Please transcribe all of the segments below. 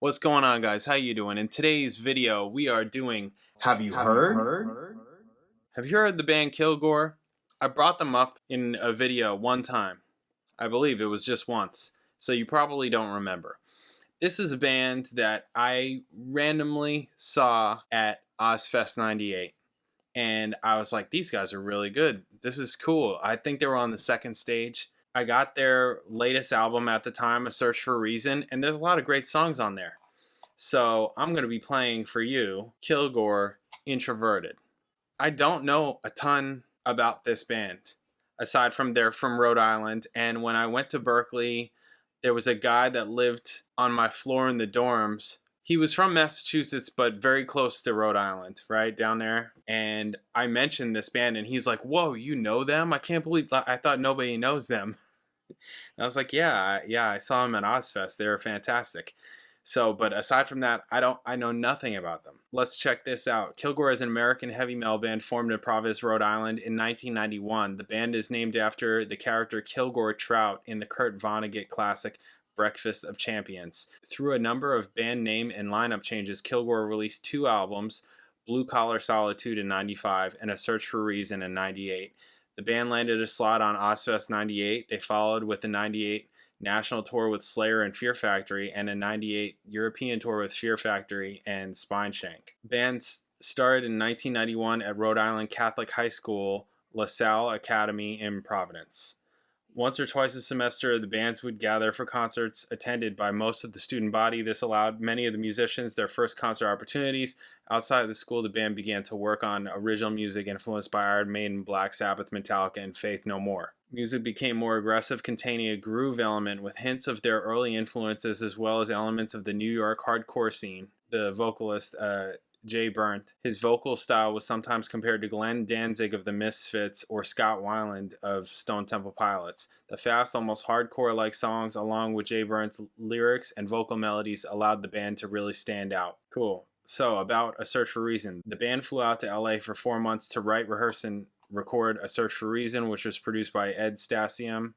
What's going on, guys? How you doing? In today's video, we are doing Have You Heard? Have you heard the band Kilgore? I brought them up in a video one time. I believe it was just once, so you probably don't remember. This is a band that I randomly saw at Ozfest 98. And I was like, these guys are really good. This is cool. I think they were on the second stage. I got their latest album at the time, A Search for a Reason, and there's a lot of great songs on there. So I'm going to be playing for you Kilgore Introverted. I don't know a ton about this band, aside from they're from Rhode Island. And when I went to Berkeley, there was a guy that lived on my floor in the dorms. He was from Massachusetts, but very close to Rhode Island, right down there. And I mentioned this band, and he's like, "Whoa, you know them? I can't believe I thought nobody knows them." And I was like, "Yeah, I saw them at Ozfest. They were fantastic." So, but aside from that, I know nothing about them. Let's check this out. Kilgore is an American heavy metal band formed in Providence, Rhode Island in 1991. The band is named after the character Kilgore Trout in the Kurt Vonnegut classic Breakfast of Champions. Through a number of band name and lineup changes, Kilgore released 2 albums, Blue Collar Solitude in 95 and A Search for a Reason in 98. The band landed a slot on Ozfest 98. They followed with the 98 national tour with Slayer and Fear Factory and a 98 European tour with Fear Factory and Spineshank. Bands started in 1991 at Rhode Island Catholic High School, LaSalle Academy in Providence. Once or twice a semester, the bands would gather for concerts attended by most of the student body. This allowed many of the musicians their first concert opportunities. Outside of the school, the band began to work on original music influenced by Iron Maiden, Black Sabbath, Metallica, and Faith No More. Music became more aggressive, containing a groove element with hints of their early influences as well as elements of the New York hardcore scene. The vocalist, Jay Burnt. His vocal style was sometimes compared to Glenn Danzig of the Misfits or Scott Weiland of Stone Temple Pilots. The fast, almost hardcore-like songs, along with Jay Burnt's lyrics and vocal melodies, allowed the band to really stand out. Cool. So, about A Search for a Reason. The band flew out to LA for 4 months to write, rehearse, and record A Search for a Reason, which was produced by Ed Stasium.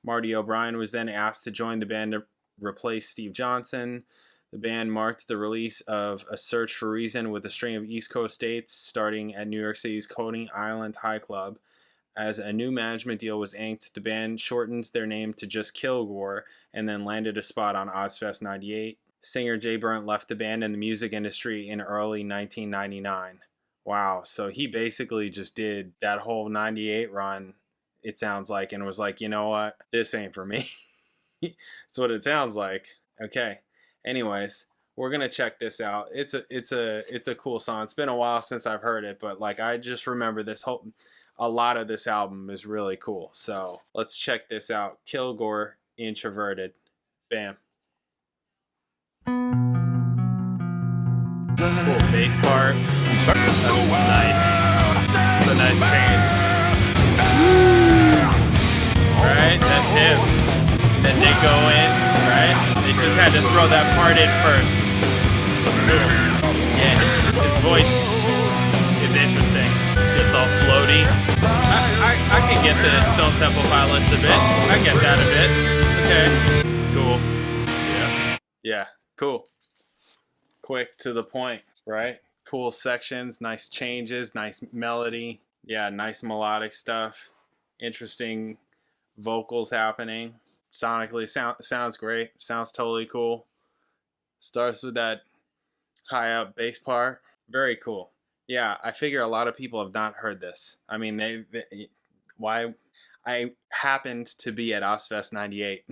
Marty O'Brien was then asked to join the band to replace Steve Johnson. The band marked the release of A Search for a Reason with a string of East Coast dates, starting at New York City's Coney Island High Club. As a new management deal was inked, the band shortened their name to just Kilgore and then landed a spot on Ozfest 98. Singer Jay Burnt left the band and the music industry in early 1999. Wow, so he basically just did that whole 98 run, it sounds like, and was like, you know what, this ain't for me. That's what it sounds like. Okay. Anyways, we're gonna check this out. It's a cool song. It's been a while since I've heard it, but like I just remember a lot of this album is really cool. So let's check this out. Kilgore Introverted. Bam. Cool bass part. That's nice. It's a nice change. Right, that's him. Then they go in, right? They just had to throw that part in first. Yeah, his voice is interesting. It's all floaty. I can get the Stone Temple Pilots a bit. I get that a bit. Okay. Cool. Yeah, cool. Quick to the point, right? Cool sections, nice changes, nice melody. Yeah, nice melodic stuff. Interesting vocals happening. Sonically, sounds great. Sounds totally cool. Starts with that high up bass part. Very cool. Yeah, I figure a lot of people have not heard this. I mean, why? I happened to be at Ozfest 98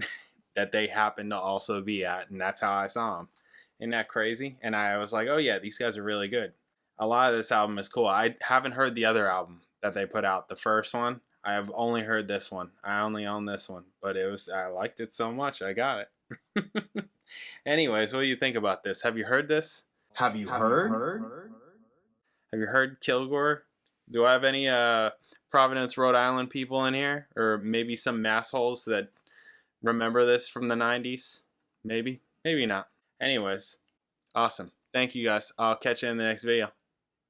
that they happened to also be at, and that's how I saw them. Isn't that crazy? And I was like, oh yeah, these guys are really good. A lot of this album is cool. I haven't heard the other album that they put out, the first one. I have only heard this one. I only own this one, but I liked it so much, I got it. Anyways, what do you think about this? Have you heard this? Have you heard? Have you heard Kilgore? Do I have any Providence, Rhode Island people in here? Or maybe some massholes that remember this from the 90s? Maybe. Maybe not. Anyways, awesome. Thank you guys. I'll catch you in the next video.